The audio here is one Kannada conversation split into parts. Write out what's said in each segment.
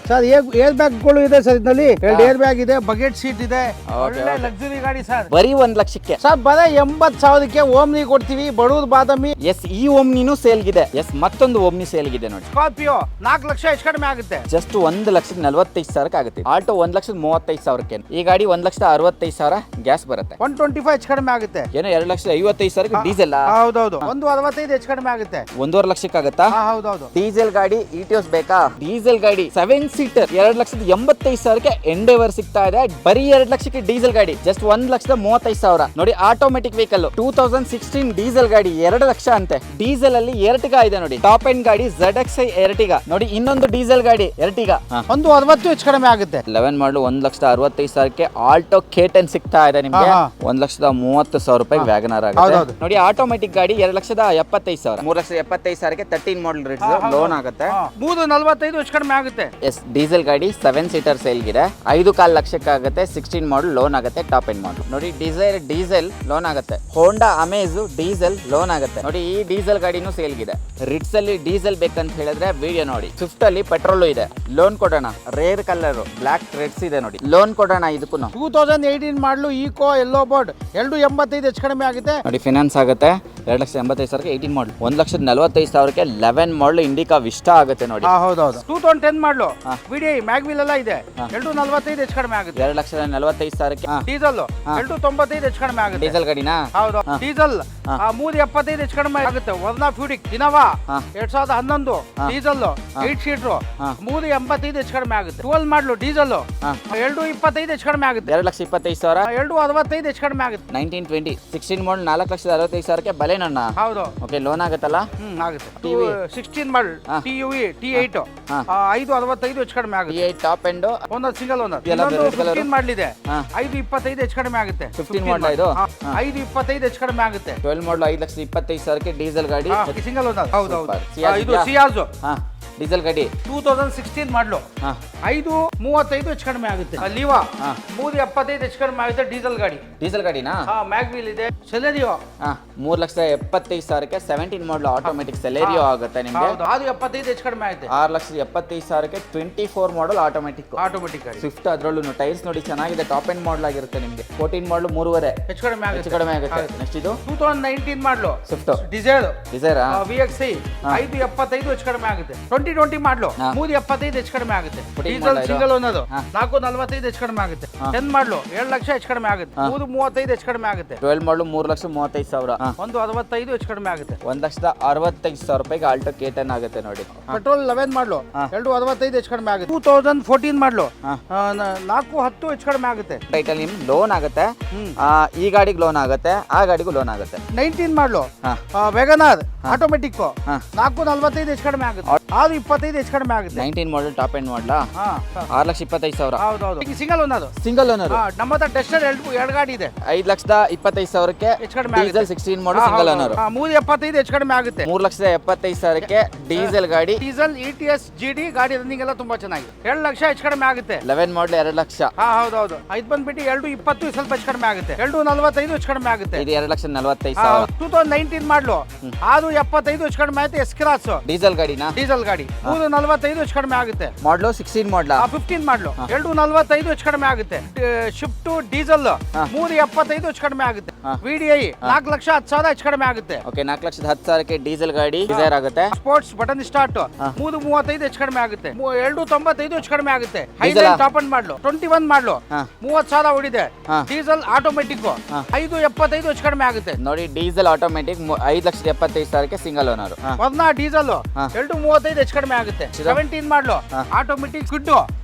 ಸರ್ ಏರ್ ಬ್ಯಾಗ್ಗಳು ಇದೆ ಸರ್ ಇದರಲ್ಲಿ 2 ಏರ್ ಬ್ಯಾಗ್ ಇದೆ, ಬಕೆಟ್ ಸೀಟ್ ಇದೆ, ಒಳ್ಳೆ ಲಕ್ಸುರಿ ಗಾಡಿ ಸರ್. ಬರೀ 1 ಲಕ್ಷಕ್ಕೆ ಸರ್ ಬರೀ 80,000ಕ್ಕೆ ಓಮ್ನಿ ಕೊಡ್ತೀವಿ, ಬಡವ್ರ ಬಾದಾಮಿ. ಎಸ್, ಈ ಓಮ್ನಿನೂ ಸೇಲ್ಗಿದೆ. ಎಸ್, ಮತ್ತೊಂದು ಓಮ್ನಿ ಸೇಲ್ಗಿದೆ ನೋಡಿ. ಸ್ಕಾರ್ಪಿಯೋ 4 ಲಕ್ಷ ಹೆಚ್ಚು ಕಡಿಮೆ ಆಗುತ್ತೆ. ಜಸ್ಟ್ 1,45,000 ಆಗುತ್ತೆ. ಆಲ್ಟೋ 1,35,000. ಈ ಗಾಡಿ 1,65,000 ಗ್ಯಾಸ್ ಬರುತ್ತೆ. 125 ಹೆಚ್ಚು ಕಡಿಮೆ ಆಗುತ್ತೆ. ಏನೋ 2,55,000 ಡೀಸೆಲ್. ಹೌದೌದು. 165 ಹೆಚ್ಚು ಕಡಿಮೆ ಆಗುತ್ತೆ. 1.5 ಲಕ್ಷಕ್ಕೆ ಆಗುತ್ತಾ? ಹೌದೌದು. ಡೀಸೆಲ್ ಗಾಡಿ ಇಟಿಯೋಸ್ ಬೇಕಾ? ಡೀಸೆಲ್ ಗಾಡಿ 7 ಸೀಟರ್ 2,85,000ಕ್ಕೆ ಎಂಡೆವರ್ ಸಿಗ್ತಾ ಇದೆ. ಬರೀ 2 ಲಕ್ಷಕ್ಕೆ ಡೀಸೆಲ್ ಗಾಡಿ ಜಸ್ಟ್ 1,35,000 ನೋಡಿ. ಆಟೋಮೆಟಿಕ್ ವೆಹಿಕಲ್ 2016 ಡೀಸೆಲ್ ಗಾಡಿ 2 ಲಕ್ಷ ಅಂತೆ. ಡೀಸೆಲ್ ಅಲ್ಲಿ ಎರ್ಟಿಗಾ ಇದೆ ನೋಡಿ, ಟಾಪ್ ಎಂಡ್ ಗಾಡಿ ZXi ಎರ್ಟಿಗಾ ನೋಡಿ. ಇನ್ನೊಂದು ಡೀಸೆಲ್ ಗಾಡಿ ಎರ್ಟಿಗಾ 160 ಹೆಚ್ಚು ಕಡಿಮೆ ಆಗುತ್ತೆ. 11 ಮಾಡಲು 1,65,000ಕ್ಕೆ ಆಲ್ಟೋ K10 ಸಿಗ್ತಾ ಇದೆ ನಿಮ್ಗೆ. 1,30,000 ರೂಪಾಯಿ ವ್ಯಾಗನರ್ ಆಗುತ್ತೆ ನೋಡಿ. ಆಟೋಮೆಟಿಕ್ ಗಾಡಿ 2,75,000. 3,75,000ಕ್ಕೆ 13 ಮಾಡಲ್ ರಿಟ್ಸ್ ಲೋನ್ ಆಗುತ್ತೆ. 345 ಹೆಚ್ಚು ಕಡಿಮೆ ಆಗುತ್ತೆ. ಎಸ್, ಡೀಸೆಲ್ ಗಾಡಿ 7 ಸೀಟರ್ ಸೇಲ್ಗಿದೆ. 5.25 ಲಕ್ಷಕ್ಕೆ ಆಗುತ್ತೆ. 16 ಮಾಡಲ್ ಲೋನ್ ಆಗುತ್ತೆ. ಟಾಪ್ ಎಂಡ್ ಮಾಡಲ್ ನೋಡಿ. ಡಿಸೈರ್ ಡೀಸೆಲ್ ಲೋನ್ ಆಗುತ್ತೆ. ಹೋಂಡಾ ಅಮೇಜ್ ಡೀಸೆಲ್ ಲೋನ್ ಆಗುತ್ತೆ ನೋಡಿ. ಈ ಡೀಸೆಲ್ ಗಾಡಿನೂ ಸೇಲ್ಗಿದೆ. ರಿಟ್ಸ್ ಅಲ್ಲಿ ಡೀಸೆಲ್ ಬೇಕಂತ ಹೇಳಿದ್ರೆ ವಿಡಿಯೋ ನೋಡಿ. ಸ್ವಿಫ್ಟ್ ಅಲ್ಲಿ ಪೆಟ್ರೋಲ್ ಇದೆ, ಲೋನ್ ಕೊಡೋಣ. ರೇರ್ ಕಲರ್ ಬ್ಲಾಕ್ ರೆಡ್ಸ್ ಇದೆ ನೋಡಿ, ಲೋನ್ ಕೊಡೋಣ ಇದಕ್ಕೂ. 2018 ಮಾಡಲು ಈಕೋ ಯೆಲ್ಲೋ ಬೋರ್ಡ್ 285 ಹೆಚ್ಚು ಕಡಿಮೆ ಆಗುತ್ತೆ ನೋಡಿ. ಫಿನಾನ್ಸ್ ಆಗುತ್ತೆ. 2,85,000ಕ್ಕೆ 18 ಮಾಡಲ್. 1,45,000ಕ್ಕೆ 11 ಮಾಡಲ್ ಇಂಡಿಕಾ ವಿಸ್ಟಾ ಆಗುತ್ತೆ ನೋಡಿ. ಹೌದೌದು. 2010 ಮಾಡಲು ವಿಡಿಐ ಮ್ಯಾಗ್ವಿಲ್ ಎಲ್ಲ ಇದೆ. 245 ಹೆಚ್ಚು ಕಡಿಮೆ ಆಗುತ್ತೆ. 2,45,000ಕ್ಕೆ ಡೀಸೆಲ್ 295 ಹೆಚ್ಚು ಕಡಿಮೆ ಆಗುತ್ತೆ. ಡೀಸೆಲ್ ಗಾಡಿನಾ? ಹೌದು. ಡೀಸೆಲ್ 375 ಹೆಚ್ಚು ಕಡಿಮೆ ಆಗುತ್ತೆ. ವರ್ನಾ ಫ್ಯೂಡಿಕ್ ಇನೋವಾ 2011 ಡೀಸೆಲ್ 8 ಸೀಟರ್ 385 ಹೆಚ್ಚು ಕಡಿಮೆ ಆಗುತ್ತೆ. 12 ಮಾಡಲು ಡೀಸೆಲ್ 225 ಹೆಚ್ಚು ಕಡಿಮೆ ಆಗುತ್ತೆ. 2,25,000. 265 ಹೆಚ್ಚು ಕಡಿಮೆ ಆಗುತ್ತೆ. 1920 16 ಮಾಡಲ್ 4,65,000ಕ್ಕೆ ಬಲೇನಣ್ಣ. ಹೌದು. ಓಕೆ, ಲೋನ್ ಆಗುತ್ತಲ್ಲ? ಆಗುತ್ತೆ. 16 ಮಾಡಲ್ TUV T8 565 ಹೆಚ್ಚು ಕಡಿಮೆ ಆಗುತ್ತೆ. T8 ಟಾಪ್ ಎಂಡ್ ಒಂದು ಸಿಂಗಲ್ ಓನರ್. 15 ಮಾಡಲಿದೆ 525 ಹೆಚ್ಚು ಕಡಿಮೆ ಆಗುತ್ತೆ. 15 ಮಾಡಲ್ ಇದು 525 ಹೆಚ್ಚು ಕಡಿಮೆ ಆಗುತ್ತೆ. 12 ಮಾಡಲ್ 5,25,000ಕ್ಕೆ ಡೀಸೆಲ್ ಗಾಡಿ. Single owner. ಹೌದು. ಇದು Ciaz. ಸಿಯಾಜ್ ಡೀಸೆಲ್ ಗಾಡಿ 2016 ಮಾಡಲು 535 ಹೆಚ್ಚು ಕಡಿಮೆ ಆಗುತ್ತೆ. ಲೀವಾ 375 ಹೆಚ್ಚು ಕಡಿಮೆ ಆಗುತ್ತೆ. ಡೀಸೆಲ್ ಗಾಡಿ. ಡೀಸೆಲ್ ಗಾಡಿನಾ? ಮ್ಯಾಗ್ವಿಲ್ ಇದೆ. ಸೆಲೆರಿಯೋ 3,75,000ಕ್ಕೆ 17 ಮಾಡಲ್ ಆಟೋಮೆಟಿಕ್ ಸೆಲೆರಿಯೋ ಆಗುತ್ತೆ ನಿಮ್ಗೆ. ಅದು 75 ಹೆಚ್ಚು ಕಡಿಮೆ ಆಗುತ್ತೆ. 6,75,000ಕ್ಕೆ 24 ಮಾಡಲ್ ಆಟೋಮೆಟಿಕ್ ಗಾಡಿ. ಸ್ವಿಫ್ಟ್ ಅದ್ರಲ್ಲೂ ಟೈರ್ಸ್ ನೋಡಿ ಚೆನ್ನಾಗಿದೆ. ಟಾಪ್ ಎಂಡ್ ಮಾಡಲ್ ಆಗಿರುತ್ತೆ ನಿಮ್ಗೆ. 14 ಮಾಡಲ್ 3.5 ಹೆಚ್ಚು ಕಡಿಮೆ ಆಗುತ್ತೆ. ನೆಕ್ಸ್ಟ್ ಇದು 2019 ಮಾಡಲು ಸ್ವಿಫ್ಟ್ ಡಿಸೈರ್ VXi 575 ಹೆಚ್ಚು ಕಡಿಮೆ ಆಗುತ್ತೆ. 2020 ಮಾಡಲು 375 ಹೆಚ್ಚು ಕಡಿಮೆ ಆಗುತ್ತೆ. ಡೀಸೆಲ್ ಸಿಂಗಲ್ ಓನರ್ 445 ಹೆಚ್ಚು ಕಡಿಮೆ ಆಗುತ್ತೆ. 10 ಮಾಡಲು 7 ಲಕ್ಷ ಹೆಚ್ಚು ಕಡಿಮೆ ಆಗುತ್ತೆ. 335 ಹೆಚ್ಚು ಕಡಿಮೆ ಆಗುತ್ತೆ. 12 ಮಾಡಲು 3,35,000. 165 ಹೆಚ್ಚು ಕಡಿಮೆ ಆಗುತ್ತೆ. 1,65,000 ರೂಪಾಯಿಗೆ ಆಲ್ಟೋ K10 ಆಗುತ್ತೆ ನೋಡಿ. ಪೆಟ್ರೋಲ್ 11 ಮಾಡಲು 265 ಹೆಚ್ಚು ಕಡಿಮೆ ಆಗುತ್ತೆ. 2014 ಮಾಡಲು 410 ಹೆಚ್ಚು ಕಡಿಮೆ ಆಗುತ್ತೆ. ಟೈಟಲ್ ನಿಮ್ ಲೋನ್ ಆಗುತ್ತೆ. ಈ ಗಾಡಿಗೆ ಲೋನ್ ಆಗುತ್ತೆ, ಆ ಗಾಡಿಗೂ ಲೋನ್ ಆಗುತ್ತೆ. 19 ಮಾಡಲು ವೆಗನಾರ್ ಆಟೋಮೆಟಿಕ್ 445 ಹೆಚ್ಚು ಕಡಿಮೆ ಆಗುತ್ತೆ. 625 ಹೆಚ್ಚು ಕಡಿಮೆ ಆಗುತ್ತೆ. 19 ಮಾಡಲ್ ಟಾಪ್ ಎಂಡ್ ಮಾಡಲಾ? 6,25,000. ಹೌದೌದು. Single owner. Single owner. ನಮ್ಮ ಹತ್ರ ಟೆಸ್ಟರ್ 2 ಗಾಡಿ ಇದೆ. 5,25,000ಕ್ಕೆ ಹೆಚ್ಚು ಕಡಿಮೆ ಡೀಸೆಲ್ 16 ಮಾಡಲ್ ಸಿಂಗಲ್ ಓನರ್. 375 ಹೆಚ್ಚು ಕಡಿಮೆ ಆಗುತ್ತೆ. 3,75,000ಕ್ಕೆ ಡೀಸೆಲ್ ಗಾಡಿ. ಡೀಸೆಲ್ ETS GD ಗಾಡಿ ರನ್ನಿಂಗ್ ಎಲ್ಲ ತುಂಬಾ ಚೆನ್ನಾಗಿದೆ. 2 ಲಕ್ಷ ಹೆಚ್ಚು ಕಡಿಮೆ ಆಗುತ್ತೆ. 11 ಮಾಡಲ್ 2 ಲಕ್ಷ. ಹೌದೌದು. ಇದು ಬಂದ್ಬಿಟ್ಟು 220 ಸ್ವಲ್ಪ ಹೆಚ್ಚು ಕಡಿಮೆ ಆಗುತ್ತೆ. 245 ಹೆಚ್ಚು ಕಡಿಮೆ ಆಗುತ್ತೆ. ಇದು 2,45,000. 2019 ಮಾಡಲು 675 ಹೆಚ್ಚು ಕಡಿಮೆ ಆಗುತ್ತೆ. ಎಸ್ಕ್ರಾಸ್ ಡೀಸೆಲ್ ಗಾಡಿನಾ? ಡೀಸೆಲ್ ಗಾಡಿ 345 ಹೆಚ್ಚು ಕಡಿಮೆ ಆಗುತ್ತೆ. ಮಾಡಲು 16 ಮಾಡಲಾ? 15 ಮಾಡಲು 245 ಹೆಚ್ಚು ಕಡಿಮೆ ಆಗುತ್ತೆ. ಶಿಫ್ಟ್ ಡೀಸೆಲ್ 375 ಹೆಚ್ಚು ಕಡಿಮೆ ಆಗುತ್ತೆ. VDI 4,10,000 ಹೆಚ್ಚು ಕಡಿಮೆ ಆಗುತ್ತೆ. ಓಕೆ, 4,10,000ಕ್ಕೆ ಡೀಸೆಲ್ ಗಾಡಿ ಡಿಸೈರ್ ಆಗುತ್ತೆ. ಸ್ಪೋರ್ಟ್ಸ್ ಬಟನ್ ಸ್ಟಾರ್ಟ್ 335 ಹೆಚ್ಚು ಕಡಿಮೆ ಆಗುತ್ತೆ. 295 ಹೆಚ್ಚು ಕಡಿಮೆ ಆಗುತ್ತೆ. ಹೈಲೈನ್ ಟಾಪ್ ಅಂಡ್ ಮಾಡಲು 21 ಮಾಡಲು 30,000 ಹೊಡಿದೆ. ಡೀಸೆಲ್ ಆಟೋಮೆಟಿಕ್ 575 ಹೆಚ್ಚು ಕಡಿಮೆ ಆಗುತ್ತೆ ನೋಡಿ. ಡೀಸೆಲ್ ಆಟೋಮೆಟಿಕ್ 5,75,000ಕ್ಕೆ ಸಿಂಗಲ್ ಓನರ್. ವರ್ನಾ ಡೀಸೆಲ್ 235 ಹೆಚ್ಚು ಕಡಿಮೆ ಆಗುತ್ತೆ. 17 ಮಾಡಲು ಆಟೋಮೆಟಿಕ್ ಗುಡ್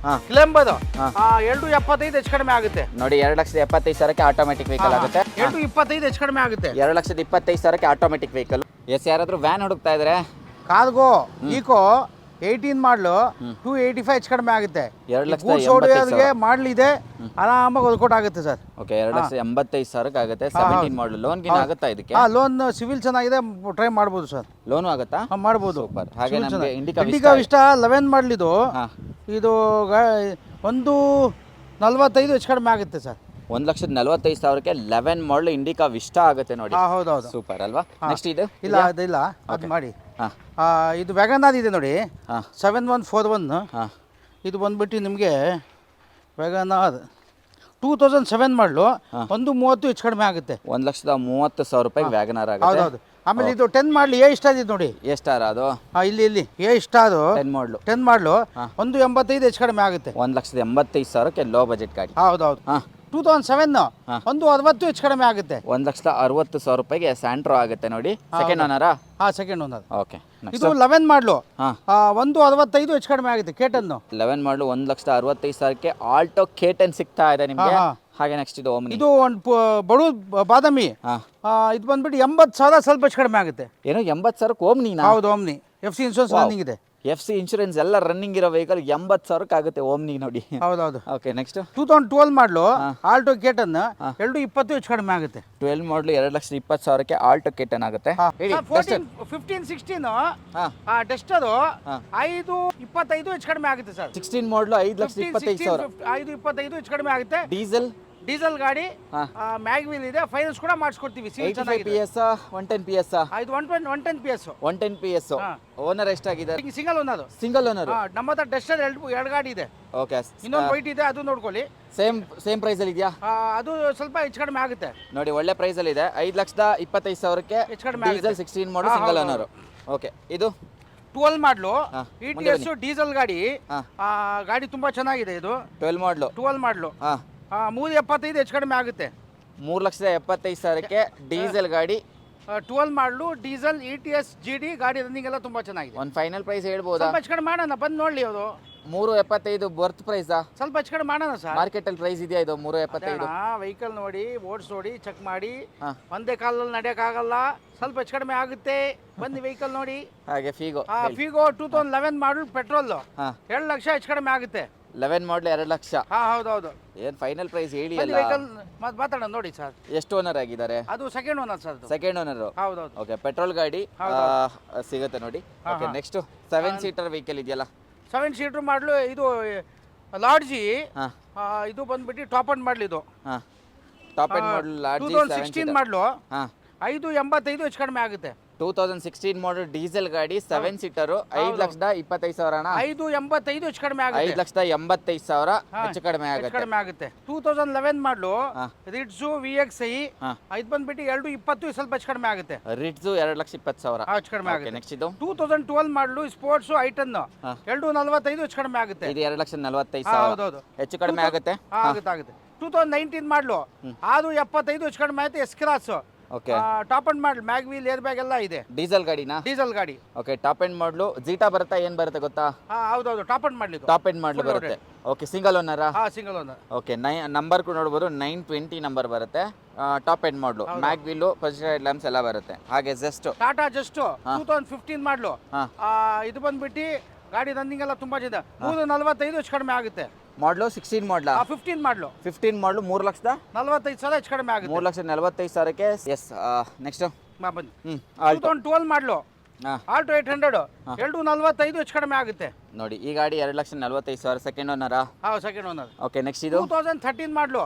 ಕ್ಲೆಂಬರ್ 275 ಹೆಚ್ಚು ಕಡಿಮೆ ಆಗುತ್ತೆ ನೋಡಿ. 2,75,000ಕ್ಕೆ ಆಟೋಮೆಟಿಕ್ ವೆಹಿಕಲ್ ಆಗುತ್ತೆ. 225 ಹೆಚ್ಚು ಕಡಿಮೆ ಆಗುತ್ತೆ. 2,25,000ಕ್ಕೆ ಆಟೋಮೆಟಿಕ್ ವೆಹಿಕಲ್. ಎಸ್, ಯಾರಾದ್ರೂ ವ್ಯಾನ್ ಹುಡುಕ್ತಾ ಇದ್ರೆ ಕಾರ್ಗೋ ಈಕೋ 18 ಮಾಡಲು 285 ಹೆಚ್ಚು ಕಡಿಮೆ ಆಗುತ್ತೆ. 2,85,000 ಮಾಡಲ್ ಇದೆ. ಆರಾಮಾಗಿ ವರ್ಕೌಟ್ ಆಗುತ್ತೆ ಸರ್. ಓಕೆ, 2,85,000ಕ್ಕೆ ಆಗುತ್ತೆ. 17 ಮಾಡಲ್ ಲೋನ್ ಗಿನ್ ಆಗುತ್ತಾ ಇದಕ್ಕೆ? ಲೋನ್ ಸಿವಿಲ್ ಚೆನ್ನಾಗಿದೆ, ಟ್ರೈ ಮಾಡ್ಬೋದು ಸರ್. ಲೋನು ಆಗುತ್ತಾ? ಮಾಡ್ಬೋದು. ಹಾಗೆ ನಮಗೆ ಇಂಡಿಕಾ ವಿಸ್ಟಾ 11 ಮಾಡಲ್ ಇದು 145 ಹೆಚ್ಚು ಕಡಿಮೆ ಆಗುತ್ತೆ ಸರ್. 1,45,000ಕ್ಕೆ 11 ಮಾಡಲ್ ಇಂಡಿಕಾ ವಿಸ್ಟಾ ಆಗುತ್ತೆ ನೋಡಿ. ಹೌದೌದು. ಸೂಪರ್ ಅಲ್ವಾ? ನೆಕ್ಸ್ಟ್ ಇದು ಇಲ್ಲ ಅದಿಲ್ಲ, ಅದು ಮಾಡಿ. ಇದು ವ್ಯಾಗನಾರ್ ಇದೆ ನೋಡಿ 7141 ಇದು ಬಂದ್ಬಿಟ್ಟು ನಿಮಗೆ ವ್ಯಾಗನಾರ್ 2007 ಮಾಡಲು 130 ಹೆಚ್ಚು ಕಡಿಮೆ ಆಗುತ್ತೆ. 1,30,000 ರೂಪಾಯಿ ವ್ಯಾಗನಾರ್ ಆಗುತ್ತೆ. ಹೌದೌದು. ಆಮೇಲೆ ಇದು 10 ಮಾಡಲಿ ಎ ಇಷ್ಟ ಇದೆ ನೋಡಿ. ಎಷ್ಟಾರ ಅದು? ಇಲ್ಲಿ ಎ ಇಷ್ಟ ಅದು 10 ಮಾಡಲು 185 ಹೆಚ್ಚು ಕಡಿಮೆ ಆಗುತ್ತೆ. 1,85,000ಕ್ಕೆ ಲೋ ಬಜೆಟ್ ಗಾಡಿ. ಹೌದೌದು. 2007 160 ಹೆಚ್ಚು ಕಡಿಮೆ ಆಗುತ್ತೆ. 1,60,000 ರೂಪಾಯಿಗೆ ಸ್ಯಾಂಟ್ರೋ ಆಗುತ್ತೆ ನೋಡಿ. ಸೆಕೆಂಡ್ ಓನರಾ? Second owner. ಓಕೆ. ಇದು 11 ಮಾಡಲು 165 ಹೆಚ್ಚು ಕಡಿಮೆ ಆಗುತ್ತೆ. ಕೇಟನ್ನು 11 ಮಾಡಲು 1,65,000ಕ್ಕೆ ಆಲ್ಟೋ ಕೇಟನ್ ಸಿಗ್ತಾ ಇದೆ ನಿಮಗೆ. ಹಾಗೆ ನೆಕ್ಸ್ಟ್ ಇದು ಓಮ್ನಿ. ಇದು ಒಂದು ಬಡು ಬಾದಾಮಿ. ಇದು ಬಂದ್ಬಿಟ್ಟು 80,000 ಸ್ವಲ್ಪ ಹೆಚ್ಚು ಕಡಿಮೆ ಆಗುತ್ತೆ. ಏನೋ 80,000ಕ್ಕೆ ಓಮ್ನಿನಾ? ಹೌದು, ಓಮ್ನಿ. FC ಇನ್ಶೂರೆನ್ಸ್ ರನ್ನಿಂಗ್ ಇದೆ. FC ಇನ್ಶೂರೆನ್ಸ್ ಎಲ್ಲ ರನ್ನಿಂಗ್ ಇರೋ ವೆಹಿಕಲ್ 80,000ಕ್ಕೆ ಆಗುತ್ತೆ ಓಮ್ನಿ ನೋಡಿ. ಹೌದೌದು. ಓಕೆ. ನೆಕ್ಸ್ಟ್ 2012 ಮಾಡಲು ಆಲ್ಟೋ ಕೇಟನ್ 220 ಹೆಚ್ಚು ಕಡಿಮೆ ಆಗುತ್ತೆ. 12 ಮಾಡಲು 2,20,000ಕ್ಕೆ ಆಲ್ಟೋ ಕೇಟನ್ ಆಗುತ್ತೆ. 15-16 ಡೆಸ್ಟರ್ 525 ಹೆಚ್ಚು ಕಡಿಮೆ ಆಗುತ್ತೆ ಸರ್. 16 ಮಾಡಲು 5,25,000. 525 ಹೆಚ್ಚು ಕಡಿಮೆ ಆಗುತ್ತೆ. ಡೀಸೆಲ್ ಗಾಡಿ ಮ್ಯಾಗ್ ವೀಲ್ ಇದೆ. ಫೈನಾನ್ಸ್ ಕೂಡ ಮಾಡಿಸ್ಕೊಡ್ತೀವಿ. 85 PS 110 PS? ಇದು 110 PS. 110 PS. ಓನರ್ ಎಷ್ಟಾಗಿದೆ? Single owner. Single owner. ನಮ್ಮ ಹತ್ರ ಡೆಸ್ಟರ್ ಎರಡು ಗಾಡಿ ಇದೆ. ಓಕೆ. ಇನ್ನೊಂದು ವೈಟ್ ಇದೆ, ಅದು ನೋಡ್ಕೊಳ್ಳಿ. ಸೇಮ್ ಪ್ರೈಸ್ ಅಲ್ಲಿ ಇದೆಯಾ? ಅದು ಸ್ವಲ್ಪ ಹೆಚ್ಚು ಕಡಿಮೆ ಆಗುತ್ತೆ ನೋಡಿ. ಒಳ್ಳೆ ಪ್ರೈಸ್ ಅಲ್ಲಿ ಇದೆ. 5,25,000ಕ್ಕೆ ಹೆಚ್ಚು ಕಡಿಮೆ ಡೀಸೆಲ್ 16 ಮಾಡಲು ಸಿಂಗಲ್ ಓನರ್. ಓಕೆ. ಇದು 12 ಮಾಡಲು ETS ಡೀಸೆಲ್ ಗಾಡಿ. ಗಾಡಿ ತುಂಬಾ ಚೆನ್ನಾಗಿದೆ. ಇದು 12 ಮಾಡಲು 375 ಹೆಚ್ಚು ಕಡಿಮೆ ಆಗುತ್ತೆ. 3,75,000ಕ್ಕೆ ಡೀಸೆಲ್ ಗಾಡಿ. 12 ಮಾಡಲು ಡೀಸೆಲ್ ETS GD ಗಾಡಿ ರನ್ನಿಂಗ್ ಎಲ್ಲ ತುಂಬಾ ಚೆನ್ನಾಗಿದೆ. ಒಂದು ಫೈನಲ್ ಪ್ರೈಸ್ ಹೇಳ್ಬೋದಾ? ಸ್ವಲ್ಪ ಹೆಚ್ಚು ಕಡಿಮೆ ಮಾಡೋಣ, ಬಂದು ನೋಡ್ಲಿ. ಅದು 375 ಬರ್ತ್ ಪ್ರೈಸಾ? ಸ್ವಲ್ಪ ಹೆಚ್ಚು ಕಡಿಮೆ ಮಾಡೋಣ ಸರ್. ಮಾರ್ಕೆಟ್ ಅಲ್ಲಿ ಪ್ರೈಸ್ ಇದೆಯಾ ಇದು 375? ವೆಹಿಕಲ್ ನೋಡಿ, ಓಡಿಸ್ ನೋಡಿ, ಚೆಕ್ ಮಾಡಿ. ಒಂದೇ ಕಾಲಲ್ಲಿ ನಡೆಯೋಕ್ಕಾಗಲ್ಲ, ಸ್ವಲ್ಪ ಹೆಚ್ಚು ಕಡಿಮೆ ಆಗುತ್ತೆ. ಬನ್ನಿ ವೆಹಿಕಲ್ ನೋಡಿ. ಹಾಗೆ ಫೀಗೋ 2011 ಮಾಡಲ್ ಪೆಟ್ರೋಲ್ 2 ಲಕ್ಷ ಹೆಚ್ಚು ಕಡಿಮೆ ಆಗುತ್ತೆ. 11 ಮಾಡಲ್ 2 ಲಕ್ಷ. ಹೌದೌದು. ಏನ್ ಫೈನಲ್ ಪ್ರೈಸ್ ಹೇಳಿ ಅಲ್ಲ. ವೆಹಿಕಲ್ ಮಾತಾಡೋಣ ನೋಡಿ ಸರ್. ಎಷ್ಟು ಓನರ್ ಆಗಿದ್ದಾರೆ? ಅದು second owner sir. Second owner. ಹೌದೌದು. ಓಕೆ. ಪೆಟ್ರೋಲ್ ಗಾಡಿ ಸಿಗುತ್ತೆ ನೋಡಿ. ಓಕೆ. ನೆಕ್ಸ್ಟ್ 7 ಸೀಟರ್ ವೆಹಿಕಲ್ ಇದೆಯಲ್ಲ? 7 ಸೀಟರ್ ಮಾಡಲು ಇದು ಲಾಡ್ಜಿ. ಇದು ಬಂದ್ಬಿಟ್ಟು ಟಾಪ್ ಅಂಡ್ ಮಾಡಲ್. ಇದು ಟಾಪ್ ಅಂಡ್ ಮಾಡಲ್ ಲಾಡ್ಜಿ 2016 ಮಾಡಲು 585 ಹೆಚ್ಚು ಕಡಿಮೆ ಆಗುತ್ತೆ. 2016 ಮಾಡಲ್ ಡೀಸೆಲ್ ಗಾಡಿ 7 ಸೀಟರ್ 5,25,000. 585 ಹೆಚ್ಚು ಕಡಿಮೆ ಆಗುತ್ತೆ. 5,85,000 ಹೆಚ್ಚು ಕಡಿಮೆ ಆಗುತ್ತೆ. 2011 ಮಾಡಲು ರಿಟ್ಸು VXI. ಇದು ಬಂದ್ಬಿಟ್ಟು 220 ಸ್ವಲ್ಪ ಹೆಚ್ಚು ಕಡಿಮೆ ಆಗುತ್ತೆ. ರಿಟ್ಸು 2,20,000 ಹೆಚ್ಚು ಕಡಿಮೆ ಆಗುತ್ತೆ. ನೆಕ್ಸ್ಟ್ ಇದು 2012 ಮಾಡಲು ಸ್ಪೋರ್ಟ್ಸ್ ಐಟನ್ 245 ಹೆಚ್ಚು ಕಡಿಮೆ ಆಗುತ್ತೆ. ಇದು 2,40,000. ಹೌದೌದು. ಹೆಚ್ಚು ಕಡಿಮೆ ಆಗುತ್ತೆ. ಆಗುತ್ತೆ. 2019 ಮಾಡಲು ಅದು 75 ಹೆಚ್ಚು ಕಡಿಮೆ ಆಗುತ್ತೆ. S-Cross okay. Top end model mag wheel air bag ಎಲ್ಲ ಇದೆ. ಡೀಸೆಲ್ ಗಾಡಿನಾ? ಡೀಸೆಲ್ ಗಾಡಿ. Okay. Top end model Zeta ಬರುತ್ತಾ? ಏನ್ ಬರುತ್ತೆ ಗೊತ್ತಾ? ಹೌದೌದು. Top end model. Top end model ಬರುತ್ತೆ. ಓಕೆ. ಸಿಂಗಲ್ ಓನರಾ? Single owner. ಓಕೆ. ನಂಬರ್ ಕೂಡ ನೋಡ್ಬೋದು. 920 ನಂಬರ್ ಬರುತ್ತೆ. ಟಾಪ್ ಎಂಡ್ ಮಾಡಲು ಮ್ಯಾಗ್ ವೀಲು ಪೊಸಿಷನ್ ಲ್ಯಾಂಪ್ಸ್ ಎಲ್ಲ ಬರುತ್ತೆ. ಹಾಗೆ ಜಸ್ಟ್ ಟಾಟಾ ಜಸ್ಟ್ 2015 ಮಾಡಲು ಇದು ಬಂದ್ಬಿಟ್ಟು ಗಾಡಿ ರನ್ನಿಂಗ್ ಎಲ್ಲ ತುಂಬಾ ಇದೆ. 345 ಹೆಚ್ಚು ಕಡಿಮೆ ಆಗುತ್ತೆ. ಮಾಡಲು 16 ಮಾಡಲ 15 ಮಾಡಲು 15 ಮಾಡಲು 3,45,000 ಹೆಚ್ಚು ಕಡಿಮೆ ಆಗುತ್ತೆ. 3,45,000ಕ್ಕೆ. ಎಸ್. ನೆಕ್ಸ್ಟ್ ಬನ್ನಿ. 2012 ಮಾಡಲು ಆಲ್ಟೋ 800 245 ಹೆಚ್ಚು ಕಡಿಮೆ ಆಗುತ್ತೆ ನೋಡಿ. ಈ ಗಾಡಿ 2,45,000 ಸೆಕೆಂಡ್ ಓನರಾ? Second owner. ಓಕೆ. ನೆಕ್ಸ್ಟ್ ಇದು 2013 ಮಾಡಲು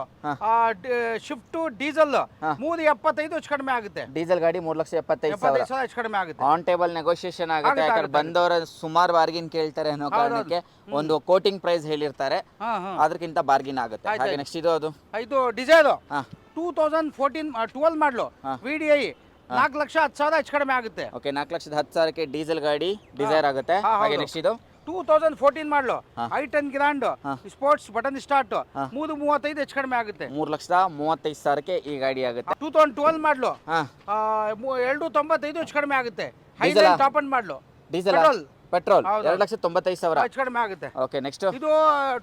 ಶಿಫ್ಟ್ ಡೀಸೆಲ್ 375 ಹೆಚ್ಚು ಕಡಿಮೆ ಆಗುತ್ತೆ. ಡೀಸೆಲ್ ಗಾಡಿ 3,75,000 ಹೆಚ್ಚು ಕಡಿಮೆ ಆಗುತ್ತೆ. ಆನ್ ಟೇಬಲ್ ನೆಗೋಷಿಯೇಷನ್ ಆಗುತ್ತೆ. ಯಾಕಂದ್ರೆ ಬಂದವರ ಸುಮಾರು ಬಾರ್ಗಿನ್ ಕೇಳ್ತಾರೆ ಅನ್ನೋ ಕಾರಣಕ್ಕೆ ಒಂದು ಕೋಟಿಂಗ್ ಪ್ರೈಸ್ ಹೇಳಿರ್ತಾರೆ, ಅದಕ್ಕಿಂತ ಬಾರ್ಗಿನ್ ಆಗುತ್ತೆ. ಹಾಗೆ ನೆಕ್ಸ್ಟ್ ಇದು ಇದು ಡಿಸೈರ್ 2012 ಮಾಡಲು VDI 4,10,000 ಹೆಚ್ಚು ಕಡಿಮೆ ಆಗುತ್ತೆ. ಓಕೆ. 4,10,000ಕ್ಕೆ ಡೀಸೆಲ್ ಗಾಡಿ ಡಿಸೈರ್ ಆಗುತ್ತೆ. ಹಾಗೆ ನೆಕ್ಸ್ಟ್ ಇದು 2014 ಮಾಡಲು i10 grand sports button start 335 ಹೆಚ್ಚು ಕಡಿಮೆ ಆಗುತ್ತೆ. 3,35,000ಕ್ಕೆ ಈ ಗಾಡಿ ಆಗುತ್ತೆ. 2012 ಮಾಡಲು 295 ಹೆಚ್ಚು ಕಡಿಮೆ ಆಗುತ್ತೆ. ಹೈಲೈನ್ ಟಾಪ್ ಅಂಡ್ ಮಾಡಲು ಡೀಸೆಲ್ ಪೆಟ್ರೋಲ್ 2,95,000 ಹೆಚ್ಚು ಕಡಿಮೆ ಆಗುತ್ತೆ. ಓಕೆ. ನೆಕ್ಸ್ಟ್ ಇದು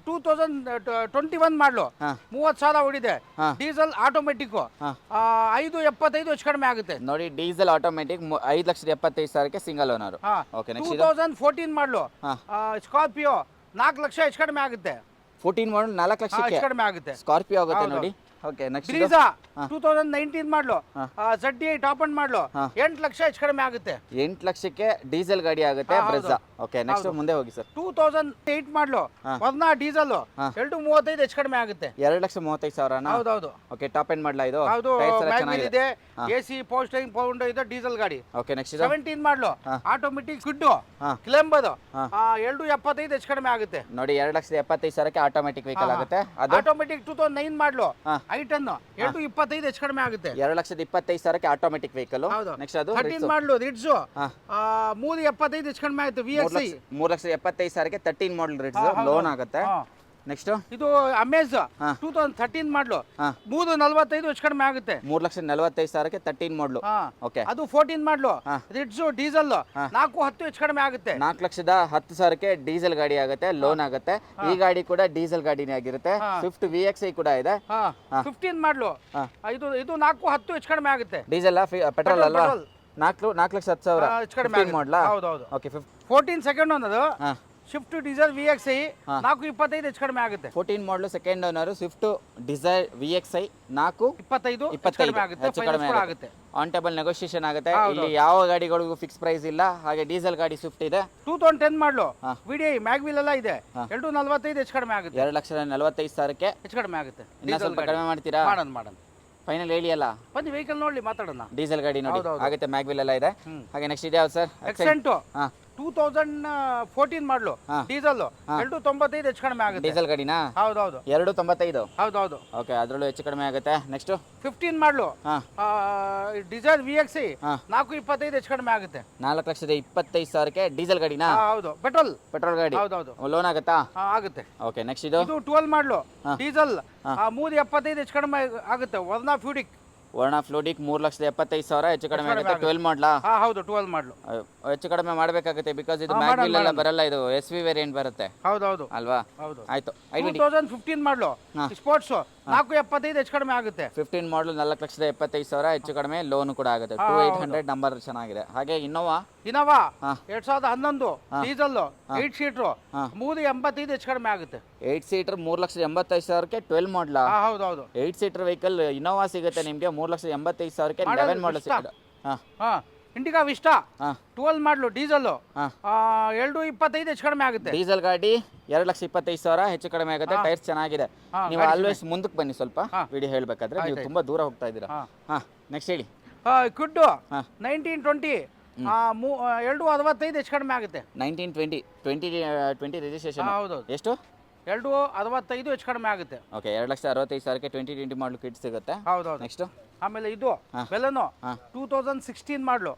2021 ಮಾಡಲು 30,000 ಓಡಿದೆ. ಡೀಸೆಲ್ ಆಟೋಮೆಟಿಕ್ 575 ಹೆಚ್ಚು ಕಡಿಮೆ ಆಗುತ್ತೆ ನೋಡಿ. ಡೀಸೆಲ್ ಆಟೋಮೆಟಿಕ್ 5,75,000ಕ್ಕೆ single owner. Okay. Next 2014 model Scorpio 4 lakh ಹೆಚ್ಚು ಕಡಿಮೆ ಆಗುತ್ತೆ. 14 ಮಾಡಲು 4 ಲಕ್ಷಕ್ಕೆ ಕಡಿಮೆ ಆಗುತ್ತೆ. ಸ್ಕಾರ್ಪಿಯೋ ಆಗುತ್ತೆ ನೋಡಿ. ಓಕೆ. ನೆಕ್ಸ್ಟ್ ಬ್ರೀಜಾ 2019 ಮಾಡಲು ZDI ಟಾಪ್ ಅಂಡ್ ಮಾಡಲು 8 ಲಕ್ಷ ಹೆಚ್ಚು ಕಡಿಮೆ ಆಗುತ್ತೆ. 8 ಲಕ್ಷಕ್ಕೆ ಡೀಸೆಲ್ ಗಾಡಿ ಆಗುತ್ತೆ ಬ್ರೆಜಾ. ಓಕೆ ನೆಕ್ಸ್ಟ್ ಮುಂದೆ ಹೋಗಿ ಸರ್. 2008 ಮಾಡಲು ವರ್ನಾ ಡೀಸೆಲ್ 235 ಹೆಚ್ಚು ಕಡಿಮೆ ಆಗುತ್ತೆ. 2,35,000. ಹೌದೌದು. ಓಕೆ ಟಾಪ್ ಎಂಡ್ ಮಾಡಲಾ ಇದು? ಹೌದು. ಟೈರ್ಸ್ ಎಲ್ಲ ಮ್ಯಾಗ್ವಿಲ್ ಚೆನ್ನಾಗಿದೆ. ಇದೆ, ಎಸಿ ಪವರ್ ಸ್ಟೇರಿಂಗ್ ಪವರ್ ಇದೆ, ಡೀಸೆಲ್ ಗಾಡಿ. ಓಕೆ ನೆಕ್ಸ್ಟ್ ಇದು 17 ಮಾಡಲು ಆಟೋಮೆಟಿಕ್ ಸ್ಕ್ವಿಡ್ ಕ್ಲೆಂಬದು 275 ಹೆಚ್ಚು ಕಡಿಮೆ ಆಗುತ್ತೆ. ನೋಡಿ 2,75,000ಕ್ಕೆ ಆಟೋಮೆಟಿಕ್ ವೆಹಿಕಲ್ ಆಗುತ್ತೆ. ಅದು ಆಟೋಮೆಟಿಕ್ 2009 ಮಾಡಲು ಐಟನ್ 225 ಹೆಚ್ಚು ಕಡಿಮೆ ಆಗುತ್ತೆ. 2,25,000ಕ್ಕೆ ಆಟೋಮೆಟಿಕ್ ವೆಹಿಕಲ್. ನೆಕ್ಸ್ಟ್ ಅದು 13 ಮಾಡಲು ರಿಡ್ಸ್ 375 ಹೆಚ್ಚು ಕಡಿಮೆ ಆಗುತ್ತೆ. VXI 3,75,000ಕ್ಕೆ 13 ಮಾಡಲ್ ರಿಡ್ಸ್ ಲೋನ್ ಆಗುತ್ತೆ. ನೆಕ್ಸ್ಟ್ ಇದು ಅಮೇಜ್ 2013 ಮಾಡಲು 345 ಹೆಚ್ಚು ಕಡಿಮೆ ಆಗುತ್ತೆ. 3,45,000ಕ್ಕೆ 13 ಮಾಡಲು. ಓಕೆ ಅದು 14 ಮಾಡಲು ರಿಡ್ಸ್ ಡೀಸೆಲ್ 410 ಹೆಚ್ಚು ಕಡಿಮೆ ಆಗುತ್ತೆ. 4,10,000ಕ್ಕೆ ಡೀಸೆಲ್ ಗಾಡಿ ಆಗುತ್ತೆ, ಲೋನ್ ಆಗುತ್ತೆ. ಈ ಗಾಡಿ ಕೂಡ ಡೀಸೆಲ್ ಗಾಡಿನೇ ಆಗಿರುತ್ತೆ. ಸ್ವಿಫ್ಟ್ VXI ಕೂಡ ಇದೆ. 15 ಮಾಡಲು ಇದು 410 ಹೆಚ್ಚು ಕಡಿಮೆ ಆಗುತ್ತೆ. ಡೀಸೆಲ್ ಪೆಟ್ರೋಲ್ ಅಲ್ವಾ? 4,10,000 ಹೆಚ್ಚು ಕಡಿಮೆ ಮಾಡಲಾ? ಹೌದೌದು. ಓಕೆ 14 ಸೆಕೆಂಡ್ ಅನ್ನೋದು ಸ್ವಿಫ್ಟ್ ಡಿಸೈರ್ VXI 425 ಹೆಚ್ಚು ಕಡಿಮೆ ಆಗುತ್ತೆ. 14 ಮಾಡಲು second owner Swift Dzire VXI 425 ಹೆಚ್ಚು ಕಡಿಮೆ ಆಗುತ್ತೆ. ಆನ್ ಟೇಬಲ್ ನೆಗೋಷಿಯೇಷನ್ ಆಗುತ್ತೆ. ಇಲ್ಲಿ ಯಾವ ಗಾಡಿಗಳಿಗೂ ಫಿಕ್ಸ್ ಪ್ರೈಸ್ ಇಲ್ಲ. ಹಾಗೆ ಡೀಸೆಲ್ ಗಾಡಿ ಸ್ವಿಫ್ಟ್ ಇದೆ. 2010 ಮಾಡಲು VDI ಮ್ಯಾಗ್ವಿಲ್ ಎಲ್ಲ ಇದೆ. 245 ಹೆಚ್ಚು ಕಡಿಮೆ ಆಗುತ್ತೆ. 2,45,000ಕ್ಕೆ ಹೆಚ್ಚು ಕಡಿಮೆ ಆಗುತ್ತೆ. ಇನ್ನೂ ಸ್ವಲ್ಪ ಕಡಿಮೆ ಮಾಡ್ತೀರಾ? ಮಾಡೋಣ ಫೈನಲ್ ಹೇಳಿ ಅಲ್ಲ. ಬನ್ನಿ ವೆಹಿಕಲ್ ನೋಡಿ ಮಾತಾಡೋಣ. ಡೀಸೆಲ್ ಗಾಡಿ ನೋಡಿ ಆಗುತ್ತೆ, ಮ್ಯಾಗ್ವಿಲ್ ಎಲ್ಲ ಇದೆ. ಹಾಗೆ ನೆಕ್ಸ್ಟ್ ಇದೆ ಸರ್ ಎಕ್ಸೆಂಟ್ 2014 ಮಾಡಲು ಡೀಸೆಲ್ 295 ಹೆಚ್ಚು ಕಡಿಮೆ ಆಗುತ್ತೆ. ಡೀಸೆಲ್ ಗಾಡಿನಾ? ಹೌದೌದು. 295. ಹೌದೌದು. ಓಕೆ ಅದರಲ್ಲೂ ಹೆಚ್ಚು ಕಡಿಮೆ ಆಗುತ್ತೆ. ನೆಕ್ಸ್ಟ್ 15 ಮಾಡಲು ಡಿಸೈರ್ VXI 425 ಹೆಚ್ಚು ಕಡಿಮೆ ಆಗುತ್ತೆ. 4,25,000ಕ್ಕೆ ಡೀಸೆಲ್ ಗಾಡಿನಾ? ಹೌದು. ಪೆಟ್ರೋಲ್ ಗಾಡಿ. ಹೌದೌದು. ಲೋನ್ ಆಗುತ್ತಾ? ಆಗುತ್ತೆ. ಓಕೆ ನೆಕ್ಸ್ಟ್ ಇದು 12 ಮಾಡಲು ಡೀಸೆಲ್ 375 ಹೆಚ್ಚು ಕಡಿಮೆ ಆಗುತ್ತೆ. ವರ್ನಾ ಫ್ಯೂಡಿಕ್ ವರ್ಣ ಫ್ಲೋಡಿಕ್ 3,75,000 ಹೆಚ್ಚು ಕಡಿಮೆ ಆಗುತ್ತೆ. 12 ಮಾಡಲಾ? ಹೌದು 12 ಮಾಡಲು. ಹೆಚ್ಚು ಕಡಿಮೆ ಮಾಡಬೇಕಾಗುತ್ತೆ ಬಿಕಾಸ್ ಇದು ಮ್ಯಾಗ್ವಿಲ್ ಎಲ್ಲ ಬರಲ್ಲ, ಇದು SV ವೇರಿಯಂಟ್ ಬರುತ್ತೆ. ಹೌದೌದು ಅಲ್ವಾ? ಹೌದು. ಆಯ್ತು. 2015 ಮಾಡಲು ಸ್ಪೋರ್ಟ್ಸ್ 475 ಹೆಚ್ಚು ಕಡಿಮೆ ಆಗುತ್ತೆ. 15 ಮಾಡಲು 4,75,000 ಹೆಚ್ಚು ಕಡಿಮೆ, ಲೋನ್ ಕೂಡ ಆಗುತ್ತೆ. 2800 ನಂಬರ್ ಚೆನ್ನಾಗಿದೆ. ಹಾಗೆ ಇನೋವಾ 2011 ಡೀಸೆಲ್ 8 ಸೀಟರ್ 385 ಹೆಚ್ಚು ಕಡಿಮೆ ಆಗುತ್ತೆ. 8 ಸೀಟರ್ 3,85,000ಕ್ಕೆ 12 ಮಾಡಲಾ? ಹೌದೌದು. 8 ಸೀಟರ್ ವೆಹಿಕಲ್ ಇನೋವಾ ಸಿಗುತ್ತೆ ನಿಮಗೆ 3,85,000ಕ್ಕೆ 11 ಮಾಡಲ್ ಸಿಗುತ್ತೆ. ಇಂಡಿಕಾ ವಿಸ್ಟಾ 12 ಮಾಡಲು ಡೀಸೆಲ್ 225 ಹೆಚ್ಚು ಕಡಿಮೆ ಆಗುತ್ತೆ. ಡೀಸೆಲ್ ಗಾಡಿ 2,25,000 ಹೆಚ್ಚು ಕಡಿಮೆ ಆಗುತ್ತೆ. ಟೈರ್ಸ್ ಚೆನ್ನಾಗಿದೆ. ನೀವು ಆಲ್ವೇಸ್ ಮುಂದಕ್ಕೆ ಬನ್ನಿ ಸ್ವಲ್ಪ ವಿಡಿಯೋ ಹೇಳ್ಬೇಕಾದ್ರೆ, ನೀವು ತುಂಬಾ ದೂರ ಹೋಗ್ತಾ ಇದ್ದೀರಾ. ನೆಕ್ಸ್ಟ್ ಹೇಳಿ. ಕ್ವಿಡ್ 1920 265 ಹೆಚ್ಚು ಕಡಿಮೆ ಆಗುತ್ತೆ. 2020 ರಿಜಿಸ್ಟ್ರೇಷನ್. ಹೌದು. ಎಷ್ಟು? 265 ಹೆಚ್ಚು ಕಡಿಮೆ ಆಗುತ್ತೆ. ಓಕೆ 2,65,000ಕ್ಕೆ 2020 ಮಾಡಲು ಕಿಟ್ ಸಿಗುತ್ತೆ. ಹೌದೌದು. ನೆಕ್ಸ್ಟ್ ಆಮೇಲೆ ಇದು ಬೆಲೆನೋ 2016 ಮಾಡಲು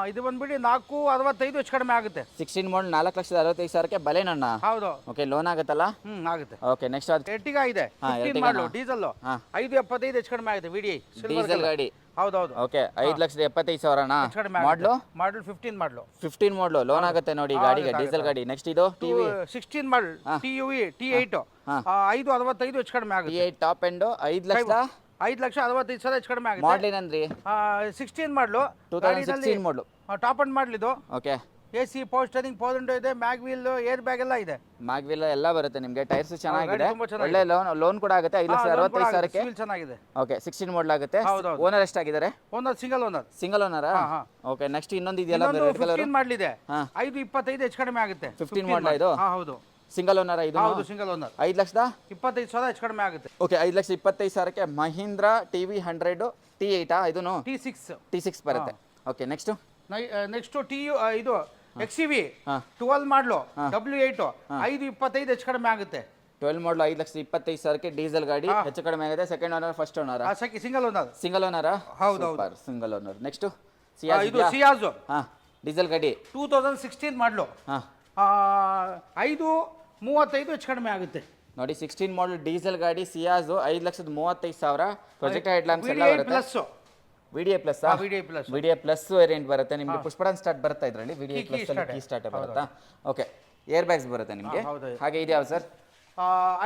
ಇದು ಬಂದ್ಬಿಟ್ಟು 465 ಹೆಚ್ಚು ಕಡಿಮೆ ಆಗುತ್ತೆ. 16 ಮಾಡಲ್ 4,65,000ಕ್ಕೆ ಬಲೆನಣ್ಣ. ಹೌದು. ಓಕೆ ಲೋನ್ ಆಗುತ್ತಲ್ಲ? ಆಗುತ್ತೆ. ಓಕೆ ನೆಕ್ಸ್ಟ್ ಅದು ಎರ್ಟಿಗಾ ಇದೆ 15 ಮಾಡಲು ಡೀಸೆಲ್ 575 ಹೆಚ್ಚು ಕಡಿಮೆ ಆಗುತ್ತೆ. VDI ಡೀಸೆಲ್ ಗಾಡಿ. ಹೌದೌದು. ಓಕೆ 5,75,000 ಮಾಡಲು 15 ಮಾಡಲು 15 ಮಾಡಲು ಲೋನ್ ಆಗುತ್ತೆ ನೋಡಿ ಗಾಡಿಗೆ, ಡೀಸೆಲ್ ಗಾಡಿ. ನೆಕ್ಸ್ಟ್ ಇದು ಟಿವಿ 16 ಮಾಡಲ್ TUV T8 565 ಹೆಚ್ಚು ಕಡಿಮೆ ಆಗುತ್ತೆ. T8 ಟಾಪ್ ಎಂಡ್ 5,65,000 ಹೆಚ್ಚು ಕಡಿಮೆ ಆಗುತ್ತೆ. ಮಾಡಲ್ ಏನಂದ್ರಿ? 16 ಮಾಡಲು 2016 ಮಾಡಲು ಟಾಪ್ ಅಂಡ್ ಮಾಡಲಿದ್ದು. Okay AC power steering power window ಇದೆ, ಮ್ಯಾಗ್ವಿಲ್ ಏರ್ ಬ್ಯಾಗ್ ಎಲ್ಲ ಇದೆ. ಮ್ಯಾಗ್ವಿಲ್ ಎಲ್ಲ ಬರುತ್ತೆ ನಿಮಗೆ. ಟೈರ್ಸ್ ಚೆನ್ನಾಗಿದೆ, ತುಂಬಾ ಚೆನ್ನಾಗಿದೆ. ಒಳ್ಳೆ ಲೋನ್ ಕೂಡ ಆಗುತ್ತೆ. 5,65,000ಕ್ಕೆ ಚೆನ್ನಾಗಿದೆ. ಓಕೆ 16 ಮಾಡಲ್ ಆಗುತ್ತೆ. ಹೌದೌದು. ಓನರ್ ಎಷ್ಟಾಗಿದ್ದಾರೆ? ಓನರ್ ಸಿಂಗಲ್ ಓನರಾ? ಓಕೆ ನೆಕ್ಸ್ಟ್ ಇನ್ನೊಂದು ಇದೆಯಲ್ಲ 15 ಮಾಡಲಿದೆ 525 ಹೆಚ್ಚು ಕಡಿಮೆ ಆಗುತ್ತೆ. 15 ಮಾಡಲ ಇದು? ಹೌದು. ಸಿಂಗಲ್ ಓನರ್ ಇದು? ಹೌದು ಸಿಂಗಲ್ ಓನರ್. 5,25,000 ಹೆಚ್ಚು ಕಡಿಮೆ ಆಗುತ್ತೆ. ಓಕೆ 5,25,000ಕ್ಕೆ ಮಹೀಂದ್ರ TV 100 T8 ಇದೂನು T6 ಬರುತ್ತೆ. ಓಕೆ ನೆಕ್ಸ್ಟ್ ಇದು XCV 12 ಮಾಡಲು W8 525 ಹೆಚ್ಚು ಕಡಿಮೆ ಆಗುತ್ತೆ. 12 ಮಾಡಲು 5,25,000ಕ್ಕೆ ಡೀಸೆಲ್ ಗಾಡಿ ಹೆಚ್ಚು ಕಡಿಮೆ ಆಗುತ್ತೆ. Second owner first owner? Single ಓನರಾ? ಹೌದು ಸಿಂಗಲ್ ಓನರ್. ನೆಕ್ಸ್ಟ್ ಇದು ಸಿಯಾಜ್ ಡೀಸೆಲ್ ಗಾಡಿ 2016 ಮಾಡಲು 535 ಹೆಚ್ಚು ಕಡಿಮೆ ಆಗುತ್ತೆ. ನೋಡಿ 16 ಮಾಡಲ್ ಡೀಸೆಲ್ ಗಾಡಿ ಸಿಯಾಜ್ 5,35,000. ಪ್ರೊಜೆಕ್ಟ್ ಹೆಡ್ ಲ್ಯಾಂಪ್ಸ್ ಎಲ್ಲ ಬರುತ್ತೆ. VDI ಪ್ಲಸ್ ವೇರಿಯಂಟ್ ಬರುತ್ತೆ ನಿಮಗೆ. ಪುಷ್ಪಡನ್ ಸ್ಟಾರ್ಟ್ ಬರುತ್ತೆ ಇದರಲ್ಲಿ. VDI ಪ್ಲಸ್ ಅಲ್ಲಿ ಕೀ ಸ್ಟಾರ್ಟ್ ಬರುತ್ತಾ? ಓಕೆ ಏರ್ ಬ್ಯಾಗ್ಸ್ ಬರುತ್ತೆ ನಿಮಗೆ. ಹಾಗೆ ಇದೆ ಯಾವ ಸರ್?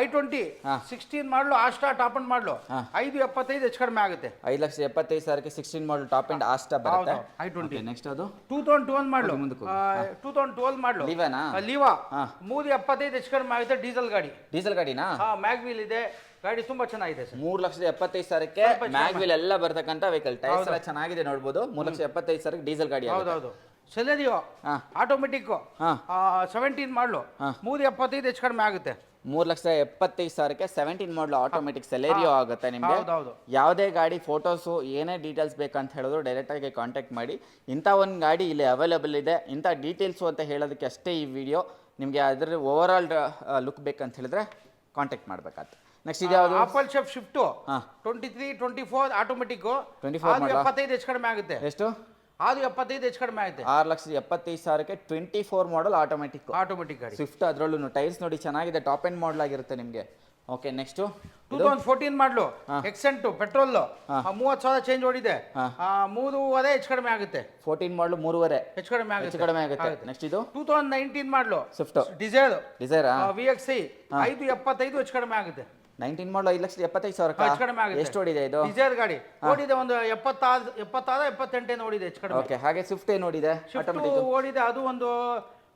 i20 16 ಮಾಡಲು ಆಸ್ಟಾ ಟಾಪ್ ಅಂಡ್ ಮಾಡಲು 575 ಹೆಚ್ಚು ಕಡಿಮೆ ಆಗುತ್ತೆ. 5,70,000ಕ್ಕೆ 16 ಮಾಡಲ್ ಟಾಪ್ ಅಂಡ್ ಆಸ್ಟಾ ಬರುತ್ತೆ. i20 ನೆಕ್ಸ್ಟ್ ಅದು 2012 ಮಾಡಲು 2012 ಮಾಡಲು ಲೀವಾ 375 ಹೆಚ್ಚು ಕಡಿಮೆ ಆಗುತ್ತೆ. ಡೀಸೆಲ್ ಗಾಡಿನಾ? ಮ್ಯಾಗ್ವಿಲ್ ಇದೆ. ಗಾಡಿ ತುಂಬಾ ಚೆನ್ನಾಗಿದೆ ಸರ್. 3,75,000ಕ್ಕೆ ಮ್ಯಾಗ್ವಿಲ್ ಎಲ್ಲ ಬರ್ತಕ್ಕಂಥ ವೆಹಿಕಲ್. ಟೈರ್ಸ್ ಎಲ್ಲ ಚೆನ್ನಾಗಿದೆ ನೋಡಬಹುದು. 3,75,000ಕ್ಕೆ ಡೀಸೆಲ್ ಗಾಡಿ. ಹೌದೌದು. ಸೆಲೆರಿಯೋ ಹಾ. ಆಟೋಮೆಟಿಕ್ ಹಾಂ 17 ಮಾಡಲು 375 ಹೆಚ್ಚು ಕಡಿಮೆ ಆಗುತ್ತೆ. 3,75,000ಕ್ಕೆ 17 ಮಾಡಲ್ ಆಟೋಮೆಟಿಕ್ ಸೆಲೆರಿಯೋ ಆಗುತ್ತೆ ನಿಮಗೆ. ಹೌದೌದು. ಯಾವುದೇ ಗಾಡಿ ಫೋಟೋಸು ಏನೇ ಡೀಟೇಲ್ಸ್ ಬೇಕಂತ ಹೇಳಿದ್ರು ಡೈರೆಕ್ಟಾಗಿ ಕಾಂಟ್ಯಾಕ್ಟ್ ಮಾಡಿ. ಇಂಥ ಒಂದು ಗಾಡಿ ಇಲ್ಲಿ ಅವೈಲೇಬಲ್ ಇದೆ, ಇಂಥ ಡೀಟೇಲ್ಸು ಅಂತ ಹೇಳೋದಕ್ಕೆ ಅಷ್ಟೇ ಈ ವಿಡಿಯೋ. ನಿಮಗೆ ಅದರ ಓವರ್ ಆಲ್ ಲುಕ್ ಬೇಕಂತ ಹೇಳಿದ್ರೆ ಕಾಂಟ್ಯಾಕ್ಟ್ ಮಾಡಬೇಕಾಗುತ್ತೆ. ನೆಕ್ಸ್ಟ್ ಇದು ಯಾವುದು? ಆಪಲ್ ಶೇಪ್ ಶಿಫ್ಟು ಹಾಂ 23, 24 ಆಟೋಮೆಟಿಕ್ 24 ಮಾಡಲ್ 75 ಹೆಚ್ಚು ಕಡಿಮೆ ಆಗುತ್ತೆ. ಎಷ್ಟು? ಅದು 75 ಹೆಚ್ಚು ಕಡಿಮೆ ಆಗುತ್ತೆ. 6,75,000ಕ್ಕೆ 24 ಮಾಡಲ್ ಆಟೋಮೆಟಿಕ್ ಗಾಡಿ ಸ್ವಿಫ್ಟ್. ಅದರಲ್ಲೂ ಟೈರ್ಸ್ ನೋಡಿ ಚೆನ್ನಾಗಿದೆ, ಟಾಪ್ ಎಂಡ್ ಮಾಡಲ್ ಆಗಿರುತ್ತೆ ನಿಮಗೆ. ಓಕೆ ನೆಕ್ಸ್ಟು 2014 ಮಾಡಲು ಎಕ್ಸೆಂಟ್ ಪೆಟ್ರೋಲ್ 30,000 ಚೇಂಜ್ ಓಡಿದೆ. 3.5 ಹೆಚ್ಚು ಕಡಿಮೆ ಆಗುತ್ತೆ. 14 ಮಾಡಲು 3.5 ಹೆಚ್ಚು ಕಡಿಮೆ ಆಗುತ್ತೆ. ನೆಕ್ಸ್ಟ್ ಇದು 2019 ಮಾಡಲು ಸ್ವಿಫ್ಟ್ ಡಿಸೈರಾ VXI 5.75 ಹೆಚ್ಚು ಕಡಿಮೆ ಆಗುತ್ತೆ. 19 ಮಾಡಲು 5,75,000 ಹೆಚ್ಚು ಕಡಿಮೆ ಆಗುತ್ತೆ. ಎಷ್ಟು ಓಡಿದೆ ಇದು? ಡಿಸೈರ್ ಗಾಡಿ ಓಡಿದೆ ಒಂದು 76, 78 ಓಡಿದೆ ಹೆಚ್ಚು ಕಡಿಮೆ. ಓಕೆ ಹಾಗೆ ಸ್ವಿಫ್ಟ್ ಏನು ಓಡಿದೆ? ಆಟೋಮೆಟಿಕ್ ಓಡಿದೆ ಅದು ಒಂದು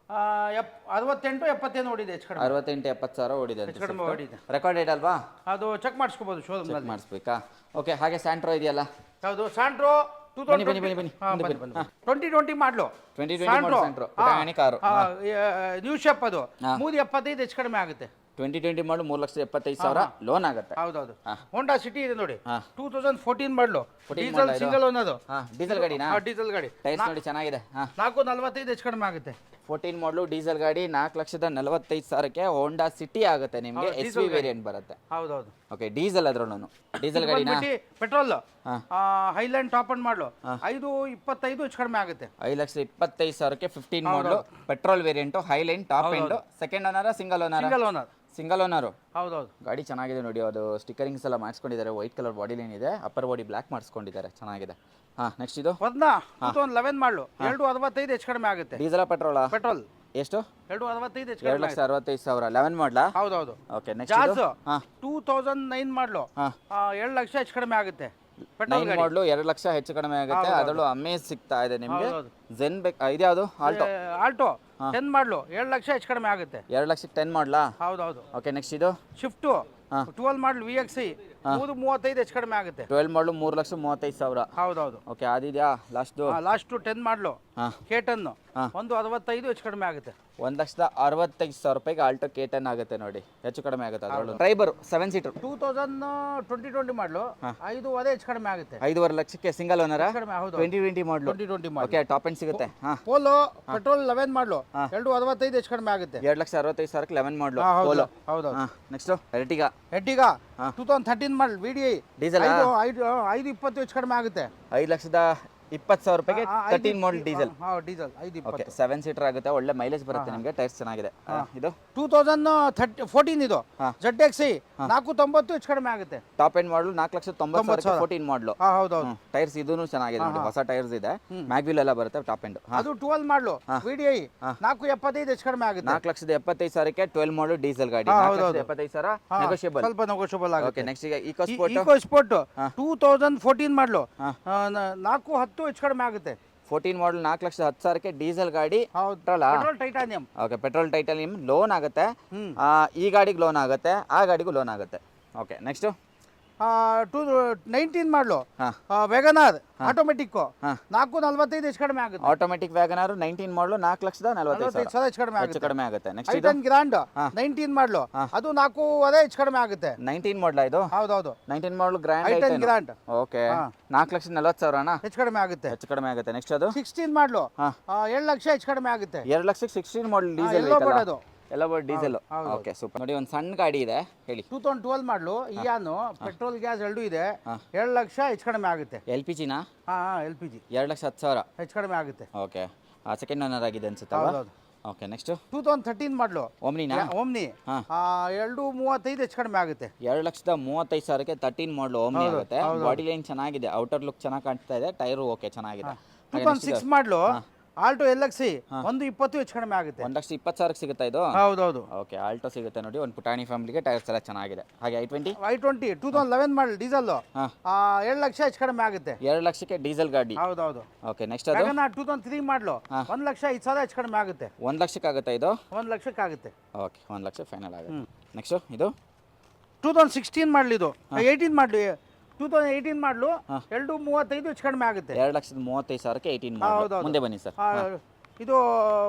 68, 70 ಓಡಿದೆ ಹೆಚ್ಚು ಕಡಿಮೆ. 68, 70,000 ಓಡಿದೆ ಹೆಚ್ಚು ಕಡಿಮೆ ಓಡಿದೆ. ರೆಕಾರ್ಡೆಡ್ ಅಲ್ವಾ? ಅದು ಚೆಕ್ ಮಾಡಿಸ್ಕೋಬಹುದು ಶೋರೂಮ್ ಮಾಡಿಸ್ಬೇಕಾ? ಓಕೆ ಹಾಗೆ ಸ್ಯಾಂಟ್ರೋ ಇದೆಯಲ್ಲ? ಹೌದು ಸ್ಯಾಂಟ್ರೋ 2020 ಮಾಡಲು 2020 ಕಾರು ನ್ಯೂ ಶೇಪ್ ಅದು 3.75 ಹೆಚ್ಚು ಕಡಿಮೆ ಆಗುತ್ತೆ. 2020 ಮಾಡಲು 3,75,000 ಲೋನ್ ಆಗುತ್ತೆ. ಹೌದೌದು. ಹೋಂಡಾ ಸಿಟಿ ಇದೆ ನೋಡಿ 2014 model diesel single owner. Diesel ಗಾಡಿನಾ? ಡೀಸೆಲ್ ಗಾಡಿ. ಟೈರ್ಸ್ ನೋಡಿ ಚೆನ್ನಾಗಿದೆ. 4.45 ಹೆಚ್ಚು ಕಡಿಮೆ ಆಗುತ್ತೆ. 14 ಮಾಡಲು ಡೀಸೆಲ್ ಗಾಡಿ 4,45,000ಕ್ಕೆ ಹೋಂಡಾ ಸಿಟಿ ಆಗುತ್ತೆ ನಿಮಗೆ. SV ವೇರಿಯಂಟ್ ಬರುತ್ತೆ. ಹೌದೌದು. ಓಕೆ ಡೀಸೆಲ್ ಅದ್ರಲ್ಲೂ ಡೀಸೆಲ್ ಗಾಡಿನಾ? Petrol highline top end model 5.25 ಹೆಚ್ಚು ಕಡಿಮೆ ಆಗುತ್ತೆ. 5,25,000ಕ್ಕೆ 15 model petrol variant highline top end. Second ಓನರ ಸಿಂಗಲ್ ಓನರ್? Single owner. ಹೌದೌದು. ಗಾಡಿ ಚೆನ್ನಾಗಿದೆ ನೋಡಿ, ಅದು ಸ್ಟಿಕರಿಂಗ್ಸ್ ಎಲ್ಲ ಮಾಡಿಸ್ಕೊಂಡಿದ್ದಾರೆ. ವೈಟ್ ಕಲರ್ ಬಾಡಿ ಲೈನ್ ಇದೆ, ಅಪ್ಪರ್ ಬಾಡಿ ಬ್ಲ್ಯಾಕ್ ಮಾಡಿಸ್ಕೊಂಡಿದ್ದಾರೆ, ಚೆನ್ನಾಗಿದೆ. ನೆಕ್ಸ್ಟ್ ಇದು 2011 ಮಾಡಲು 2.65 ಹೆಚ್ಚು ಕಡಿಮೆ ಆಗುತ್ತೆ. ಡೀಸೆಲ್ ಪೆಟ್ರೋಲ್ ಎಷ್ಟು? 2.65 ಹೆಚ್ಚು ಕಡಿಮೆ. 2,65,000 11 ಮಾಡಲಾ? ಹೌದೌದು. ಓಕೆ ನೆಕ್ಸ್ಟ್ 2009 ಮಾಡಲು 7 ಲಕ್ಷ ಹೆಚ್ಚು ಕಡಿಮೆ ಆಗುತ್ತೆ. 9 ಮಾಡಲು 2 ಲಕ್ಷ ಹೆಚ್ಚು ಕಡಿಮೆ ಆಗುತ್ತೆ. ಅದರಲ್ಲೂ ಅಮೇಜ್ ಸಿಗ್ತಾ ಇದೆ ನಿಮಗೆ. ಜೆನ್ ಇದ್ಯಾವುದು? ಆಲ್ಟೋ 10 ಮಾಡಲು 7 ಲಕ್ಷ ಹೆಚ್ಚು ಕಡಿಮೆ ಆಗುತ್ತೆ. 2 ಲಕ್ಷಕ್ಕೆ 10 ಮಾಡಲಾ? ಹೌದೌದು. ಓಕೆ ನೆಕ್ಸ್ಟ್ ಇದು ಶಿಫ್ಟ್ 12 ಮಾಡಲು VXI 3.35 ಹೆಚ್ಚು ಕಡಿಮೆ ಆಗುತ್ತೆ. 12 ಮಾಡಲು 3,35,000. ಹೌದೌದು. ಓಕೆ ಅದಿದೆಯಾ ಲಾಸ್ಟ್ 10 ಮಾಡಲು K10 1.65 ಹೆಚ್ಚು ಕಡಿಮೆ ಆಗುತ್ತೆ. 1,65,000 ರೂಪಾಯಿಗೆ ಆಲ್ಟೋ K10 ಆಗುತ್ತೆ ನೋಡಿ, ಹೆಚ್ಚು ಕಡಿಮೆ ಆಗುತ್ತೆ. ಅದರಲ್ಲೂ ಟ್ರೈಬರ್ 7 ಸೀಟರ್ 2020 ಮಾಡಲು 5.5 ಹೆಚ್ಚು ಕಡಿಮೆ ಆಗುತ್ತೆ. 5.5 ಲಕ್ಷಕ್ಕೆ ಸಿಂಗಲ್ ಓನರ್. ಕಡಿಮೆ. ಹೌದು. 2020 ಮಾಡಲು. ಓಕೆ ಟಾಪ್ ಎಂಡ್ ಸಿಗುತ್ತೆ. ಪೋಲೋ ಪೆಟ್ರೋಲ್ 11 ಮಾಡಲು 2.65 ಹೆಚ್ಚು ಕಡಿಮೆ ಆಗುತ್ತೆ. 2,65,000ಕ್ಕೆ 11 ಮಾಡಲು ಪೋಲೋ. ಹೌದು. ನೆಕ್ಸ್ಟ್ ಎರ್ಟಿಗಾ 2013 ಮಾಡಲ್ VDI ಡೀಸೆಲ್ 5.20 ಹೆಚ್ಚು ಕಡಿಮೆ ಆಗುತ್ತೆ. 5,20,000 ರೂಪಾಯಿಗೆ 13 ಮಾಡಲ್ ಡೀಸೆಲ್. ಡೀಸೆಲ್ 5.20. ಓಕೆ 7 ಸೀಟರ್ ಆಗುತ್ತೆ, ಒಳ್ಳೆ ಮೈಲೇಜ್ ಬರುತ್ತೆ ನಿಮಗೆ, ಟೈರ್ಸ್ ಚೆನ್ನಾಗಿದೆ. ಇದು 2014 ಇದು ZXI 4.90 ಹೆಚ್ಚು ಕಡಿಮೆ ಆಗುತ್ತೆ. ಟಾಪ್ ಎಂಡ್ ಮಾಡಲು 4,90,000 14 ಮಾಡಲು. ಹೌದೌದು. ಟೈರ್ಸ್ ಇದೂ ಚೆನ್ನಾಗಿದೆ ನೋಡಿ, ಹೊಸ ಟೈರ್ಸ್ ಇದೆ, ಮ್ಯಾಗ್ವಿಲ್ ಎಲ್ಲ ಬರುತ್ತೆ ಟಾಪ್ ಎಂಡ್. ಅದು 12 ಮಾಡಲು VDI 4.75 ಹೆಚ್ಚು ಕಡಿಮೆ ಆಗುತ್ತೆ. 4,75,000ಕ್ಕೆ 12 ಮಾಡಲು ಡೀಸೆಲ್ ಗಾಡಿ 4,75,000 ನೆಗೋಷಿಯಬಲ್. ಸ್ವಲ್ಪ ನೆಗೋಷಿಯಬಲ್ ಆಗುತ್ತೆ. ಓಕೆ ನೆಕ್ಸ್ಟ್ ಈಗ ಇಕೋ ಸ್ಪೋರ್ಟ್ 2014 ಮಾಡಲು 4.10 ಹೆಚ್ಚು ಕಡಿಮೆ ಆಗುತ್ತೆ. 14 ಮಾಡಲ್ 4,10,000ಕ್ಕೆ ಡೀಸೆಲ್ ಗಾಡಿ. Petrol titanium. Okay petrol titanium loan ಆಗುತ್ತೆ. ಈ ಗಾಡಿಗೆ ಲೋನ್ ಆಗುತ್ತೆ, ಆ ಗಾಡಿಗೂ ಲೋನ್ ಆಗುತ್ತೆ. ಓಕೆ ನೆಕ್ಸ್ಟ್ 19 ಮಾಡಲು ವ್ಯಾಗನಾರ್ ಆಟೋಮೆಟಿಕ್ 4.45 ಹೆಚ್ಚು ಕಡಿಮೆ ಆಗುತ್ತೆ. ಆಟೋಮೆಟಿಕ್ ವ್ಯಾಗನಾರ್ 19 ಮಾಡಲು 4,45,000 ಹೆಚ್ಚು ಕಡಿಮೆ ಆಗುತ್ತೆ. ನೆಕ್ಸ್ಟ್ ಟೈಟನ್ ಗ್ರಾಂಡ್ 19 ಮಾಡಲು ಅದು 4.5 ಹೆಚ್ಚು ಕಡಿಮೆ ಆಗುತ್ತೆ. 19 ಮಾಡಲ ಇದು? ಹೌದೌದು. 19 ಮಾಡಲು ಗ್ರಾಂಡ್ ಟೈಟನ್ ಗ್ರಾಂಡ್. ಓಕೆ 4,40,000 ಹೆಚ್ಚು ಕಡಿಮೆ ಆಗುತ್ತೆ. ಹೆಚ್ಚು ಕಡಿಮೆ ಆಗುತ್ತೆ. ನೆಕ್ಸ್ಟ್ ಅದು 16 ಮಾಡಲು 7 ಲಕ್ಷ ಹೆಚ್ಚು ಕಡಿಮೆ ಆಗುತ್ತೆ. 2 ಲಕ್ಷಕ್ಕೆ 16 ಮಾಡಲ್ ಡೀಸೆಲ್ ಅದು ಎಲ್ಲ ಡೀಸೆಲ್. Okay super. ನೋಡಿ ಒಂದು ಸಣ್ಣ ಗಾಡಿ ಇದೆ ಹೇಳಿ. 2012 ಮಾಡಲು ಇಯಾನು ಪೆಟ್ರೋಲ್ ಗ್ಯಾಸ್ ಎರಡೂ ಇದೆ. 2 ಲಕ್ಷ ಹೆಚ್ಚು ಕಡಿಮೆ ಆಗುತ್ತೆ. LPG ನಾ? LPG 2,10,000 ಹೆಚ್ಚು ಕಡಿಮೆ ಆಗುತ್ತೆ. ಓಕೆ ಸೆಕೆಂಡ್ ಓನರ್ ಆಗಿದೆ ಅನ್ಸುತ್ತೆ. ಓಕೆ ನೆಕ್ಸ್ಟ್ 2013 ಮಾಡಲು ಓಮ್ನಿ 2.35 ಹೆಚ್ಚು ಕಡಿಮೆ ಆಗುತ್ತೆ. 2,35,000ಕ್ಕೆ 13 ಮಾಡಲು ಓಮ್ನಿ ಆಗುತ್ತೆ. ಬಾಡಿ ಲೈನ್ ಚೆನ್ನಾಗಿದೆ, ಔಟರ್ ಲುಕ್ ಚೆನ್ನಾಗಿ ಕಾಣ್ತಾ ಇದೆ, ಟೈರು ಓಕೆ ಚೆನ್ನಾಗಿದೆ. 2006 ಮಾಡಲು ಆಲ್ಟೋ LXI 1.20 ಹೆಚ್ಚು ಕಡಿಮೆ ಆಗುತ್ತೆ. 1,20,000ಕ್ಕೆ ಸಿಗುತ್ತಾ ಇದು? ಹೌದೌದು. ಓಕೆ ಆಲ್ಟೋ ಸಿಗುತ್ತೆ ನೋಡಿ, ಒಂದು ಪುಟಾಣಿ ಫ್ಯಾಮಿಲಿಗೆ ಟೈರ್ಸ್ ಎಲ್ಲ ಚೆನ್ನಾಗಿದೆ. ಹಾಗೆ I20 2011 ಮಾಡಲ್ ಡೀಸೆಲ್ 2 ಲಕ್ಷ ಹೆಚ್ಚು ಕಡಿಮೆ ಆಗುತ್ತೆ. 2 ಲಕ್ಷಕ್ಕೆ ಡೀಸೆಲ್ ಗಾಡಿ. ಹೌದೌದು. ಓಕೆ ನೆಕ್ಸ್ಟ್ ಅದು 2003 ಮಾಡಲು 1,05,000 ಹೆಚ್ಚು ಕಡಿಮೆ ಆಗುತ್ತೆ. 1 ಲಕ್ಷಕ್ಕೆ ಆಗುತ್ತಾ ಇದು? 1 ಲಕ್ಷಕ್ಕೆ ಆಗುತ್ತೆ. ಓಕೆ 1 ಲಕ್ಷ ಫೈನಲ್ ಆಗುತ್ತೆ. ನೆಕ್ಸ್ಟ್ ಇದು 2016 ಮಾಡಲ್ ಇದು 18 ಮಾಡಲಿ 2018 ಮಾಡಲು 235 ಹೆಚ್ಚು ಕಡಿಮೆ ಆಗುತ್ತೆ. 2,35,000ಕ್ಕೆ 18 ಮಾಡಲ್. ಹೌದೌದು. ಮುಂದೆ ಬನ್ನಿ ಸರ್. ಇದು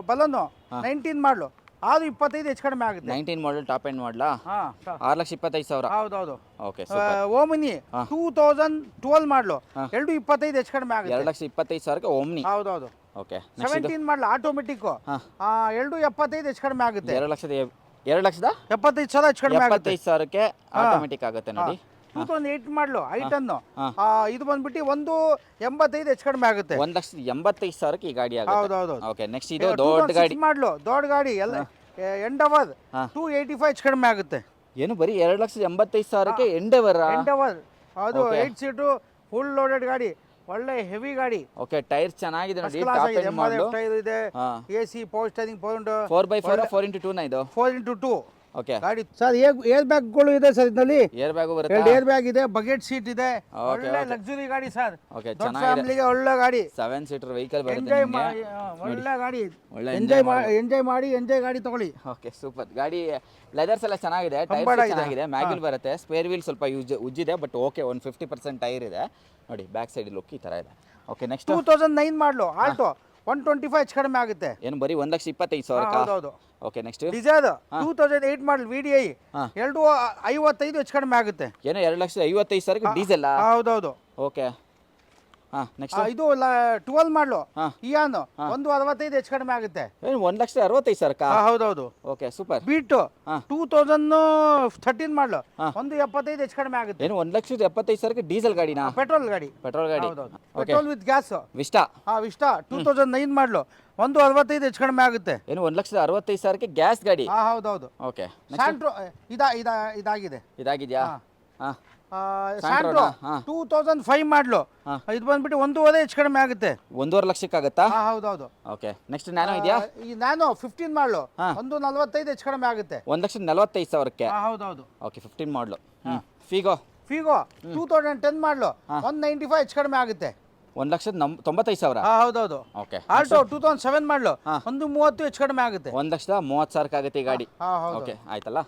ಬಲನು 19 ಮಾಡಲು ಅದು 25 ಹೆಚ್ಚು ಕಡಿಮೆ ಆಗುತ್ತೆ. 19 ಮಾಡಲ್ ಟಾಪ್ ಎಂಡ್ ಮಾಡಲಾ? ಹಾ 6,25,000. ಹೌದೌದು. Okay super. ಓಮಿನಿ 2012 ಮಾಡಲು 225 ಹೆಚ್ಚು ಕಡಿಮೆ ಆಗುತ್ತೆ. 2,25,000ಕ್ಕೆ ಓಮ್ನಿ. ಹೌದೌದು. ಓಕೆ 17 ಮಾಡಲು ಆಟೋಮೆಟಿಕ್ 275 ಹೆಚ್ಚು ಕಡಿಮೆ ಆಗುತ್ತೆ. 2,75,000 ಹೆಚ್ಚು ಕಡಿಮೆ ಆಗುತ್ತೆ. 75,000ಕ್ಕೆ ಆಟೋಮೆಟಿಕ್ ಆಗುತ್ತೆ ನೋಡಿ. 2008 ಮಾಡಲು ಐಟನ್ನು ಇದು ಬಂದ್ಬಿಟ್ಟು 185 ಹೆಚ್ಚು ಕಡಿಮೆ ಆಗುತ್ತೆ. 1,85,000ಕ್ಕೆ ಈ ಗಾಡಿ ಆಗುತ್ತೆ. ಹೌದೌದು. ಓಕೆ ನೆಕ್ಸ್ಟ್ ಇದು ದೊಡ್ಡ ಗಾಡಿ ಮಾಡಲು ದೊಡ್ಡ ಗಾಡಿ ಎಲ್ಲ ಎಂಡವರ್ 285 ಹೆಚ್ಚು ಕಡಿಮೆ ಆಗುತ್ತೆ. ಏನು ಬರೀ 2,85,000ಕ್ಕೆ ಎಂಡೆವರ್? ಎಂಡವರ್ ಅದು 8 ಸೀಟು ಫುಲ್ ಲೋಡೆಡ್ ಗಾಡಿ, ಒಳ್ಳೆ ಹೆವಿ ಗಾಡಿ. ಓಕೆ ಟೈರ್ ಚೆನ್ನಾಗಿದೆ ನೋಡಿ. ಕ್ಲಾಸ್ ಟಾಪ್ ಆಗಿದೆ, ಎಂಡ್ ಮಾಡಲು ಟೈರ್ ಇದೆ, AC power steering pound 4x4 4x2 ನ ಇದು? 4x2 ಓಕೆ ಗಾಡಿ ಸರ್. ಏರ್ ಬ್ಯಾಗ್ಗಳು ಇದೆ ಸರ್ ಇದರಲ್ಲಿ. ಏರ್ ಬ್ಯಾಗ್ ಬರುತ್ತೆ. 2 ಏರ್ ಬ್ಯಾಗ್ ಇದೆ, ಬಕೆಟ್ ಸೀಟ್ ಇದೆ, ಒಳ್ಳೆ ಲಕ್ಸುರಿ ಗಾಡಿ ಸರ್. ಓಕೆ ದೊಡ್ಡ ಚೆನ್ನಾಗಿದೆ. ಫ್ಯಾಮಿಲಿಗೆ ಒಳ್ಳೆ ಗಾಡಿ, 7 ಸೀಟರ್ ವೆಹಿಕಲ್ ಬರುತ್ತೆ ಎಂಜಾಯ್ ನಿಮಗೆ. ಒಳ್ಳೆ ಗಾಡಿ, ಒಳ್ಳೆ ಎಂಜಾಯ್ ಗಾಡಿ ತಗೊಳ್ಳಿ. Okay super. ಗಾಡಿ ಲೆದರ್ಸ್ ಎಲ್ಲ ಚೆನ್ನಾಗಿದೆ, ಟೈರ್ಸ್ ಚೆನ್ನಾಗಿದೆ, ಮ್ಯಾಗ್ವಿಲ್ ಬರುತ್ತೆ, ಸ್ಪೇರ್ ವೀಲ್ ಸ್ವಲ್ಪ ಉಜ್ಜಿದೆ ಬಟ್ ಓಕೆ 150% ಟೈರ್ ಇದೆ ನೋಡಿ. ಬ್ಯಾಕ್ ಸೈಡ್ ಲುಕ್ ಈ ತರ ಇದೆ. ಓಕೆ ನೆಕ್ಸ್ಟ್ 2009 ಮಾಡಲು ಆಲ್ಟೋ 125 ಹೆಚ್ಚು ಕಡಿಮೆ ಆಗುತ್ತೆ. ಏನು ಬರೀ 1,25,000? ಹೌದೌದು. ಓಕೆ ನೆಕ್ಸ್ಟ್ ಡಿಸೈರ್ 2008 ಮಾಡಲ್ VDI 255 ಹೆಚ್ಚು ಕಡಿಮೆ ಆಗುತ್ತೆ. ಏನೋ 2,55,000ಕ್ಕೆ ಡೀಸೆಲ್? ಹೌದೌದು. ಓಕೆ ಹಾಂ ನೆಕ್ಸ್ಟ್ ಇದು 12 ಮಾಡಲು ಇಯಾನ್ 165 ಹೆಚ್ಚು ಕಡಿಮೆ ಆಗುತ್ತೆ. ಏನು 1,65,000ಕ್ಕ? ಹೌದೌದು. Okay super. ಬೀಟ್ 2013 ಮಾಡಲು 175 ಹೆಚ್ಚು ಕಡಿಮೆ ಆಗುತ್ತೆ. ಏನು 1,75,000ಕ್ಕೆ ಡೀಸೆಲ್ ಗಾಡಿನಾ? ಪೆಟ್ರೋಲ್ ಗಾಡಿ. ಪೆಟ್ರೋಲ್ ಗಾಡಿ. Petrol with gas. Vista. Vista 2009 ಮಾಡಲು 165 ಹೆಚ್ಚು ಕಡಿಮೆ ಆಗುತ್ತೆ. ಏನು 1,65,000ಕ್ಕೆ ಗ್ಯಾಸ್ ಗಾಡಿ? ಹೌದೌದು. ಓಕೆ ಸ್ಯಾಂಟ್ರೋ ಇದಾಗಿದೆ. ಇದಾಗಿದೆಯಾ? ಹಾಂ ಸ್ಯಾಂಟ್ರೋ 2005 ಮಾಡಲು ಇದು ಬಂದ್ಬಿಟ್ಟು 1.5 ಹೆಚ್ಚು ಕಡಿಮೆ ಆಗುತ್ತೆ. 1.5 ಲಕ್ಷಕ್ಕಾಗತ್ತಾ? ಹೌದೌದು. ಓಕೆ ನೆಕ್ಸ್ಟ್ ನ್ಯಾನೋ ಇದೆಯಾ? ಈ ನ್ಯಾನೋ 15 ಮಾಡಲು 145 ಹೆಚ್ಚು ಕಡಿಮೆ ಆಗುತ್ತೆ. 1,45,000ಕ್ಕೆ? ಹೌದೌದು. ಓಕೆ 15 ಮಾಡಲು. ಫಿಗೋ 2010 ಮಾಡಲು 195 ಹೆಚ್ಚು ಕಡಿಮೆ ಆಗುತ್ತೆ. 1,95,000? ಹೌದೌದು. ಓಕೆ ಆಲ್ಟೋ 2007 ಮಾಡಲು 130 ಹೆಚ್ಚು ಕಡಿಮೆ ಆಗುತ್ತೆ. 1,30,000ಕ್ಕೆ ಆಗುತ್ತೆ ಈ ಗಾಡಿ. ಹೌದು. ಓಕೆ ಆಯ್ತಲ್ಲ.